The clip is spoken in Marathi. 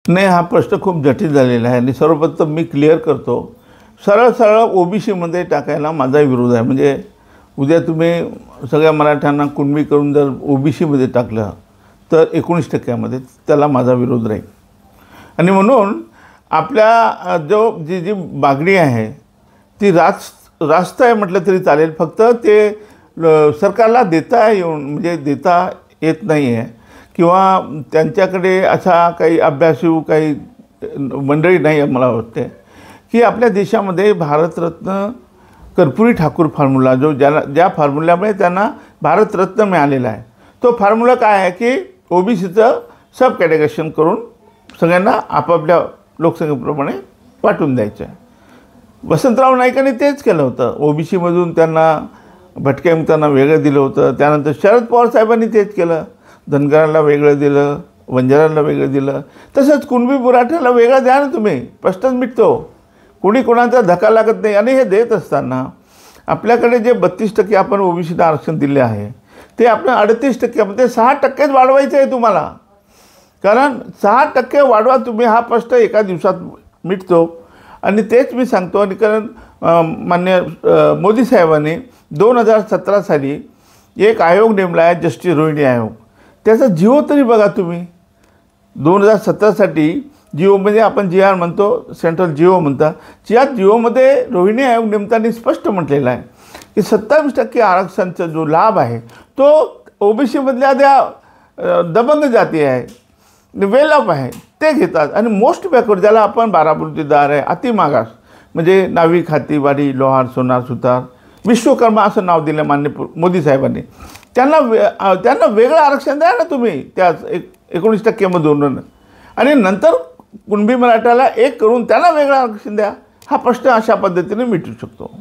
नाही, हा प्रश्न खूप जटिल झालेला आहे आणि सर्वप्रथम मी क्लिअर करतो. सरळ सरळ ओबीसीमध्ये टाकायला माझा विरोध आहे. म्हणजे उद्या तुम्ही सगळ्या मराठ्यांना कुणबी करून जर ओबीसीमध्ये टाकलं तर 19% त्याला माझा विरोध राहील. आणि म्हणून आपल्या जी मागणी आहे ती रास्त आहे म्हटलं तरी चालेल. फक्त ते सरकारला देता येत नाही आहे किंवा त्यांच्याकडे असा काही अभ्यासू काही मंडळी नाही आहे. मला वाटते की आपल्या देशामध्ये भारतरत्न कर्पूरी ठाकूर फॉर्म्युला ज्या फॉर्म्युल्यामुळे त्यांना भारतरत्न मिळालेला आहे, तो फॉर्म्युला काय आहे की ओबीसीचं सब कॅटेगरेशन करून सगळ्यांना आपापल्या लोकसंख्येप्रमाणे वाटून द्यायचं आहे. वसंतराव नाईकांनी तेच केलं होतं. ओबीसीमधून त्यांना भटक्या मुक्तांना वेगळं दिलं होतं. त्यानंतर शरद पवार साहेबांनी तेच केलं. धनगरांना वेगळं दिलं, वंजारांना वेगळं दिलं. तसंच कुणबी मराठ्याला वेगळं द्या ना तुम्ही, प्रश्नच मिटतो. कोणी कोणाचा धक्का लागत नाही. आणि हे देत असताना आपल्याकडे जे 32% आपण ओबीसीला आरक्षण दिले आहे ते आपण 38%मध्ये 6% वाढवायचं आहे तुम्हाला. कारण 6% वाढवा तुम्ही, हा प्रश्न एका दिवसात मिटतो. आणि तेच मी सांगतो. आणि कारण मान्य मोदी साहेबांनी 2017 साली एक आयोग नेमला आहे, जस्टिस रोहिणी आयोग. त्याचा जिओ तरी बघा तुम्ही. 2017साठी जिओमध्ये आपण जी आर म्हणतो, सेंट्रल जिओ म्हणता, या जिओमध्ये रोहिणी आयोग नेमताना स्पष्ट म्हटलेलं आहे की 27% आरक्षणाचा जो लाभ आहे तो ओबीसीमधल्या त्या दबंग जाती आहे, वेल ऑफ आहे ते घेतात. आणि मोस्ट बॅकवर्ड ज्याला आपण बाराबुद्दीदार आहे, अतिमागास म्हणजे नाविक, हातीवाडी, लोहार, सोनार, सुतार, विश्वकर्मा असं नाव दिलं मान्य मोदी साहेबांनी. त्यांना वेगळं आरक्षण द्या ना तुम्ही त्या 19%मधून. आणि नंतर कुणबी मराठ्याला एक करून त्यांना वेगळं आरक्षण द्या. हा प्रश्न अशा पद्धतीने मिटू शकतो.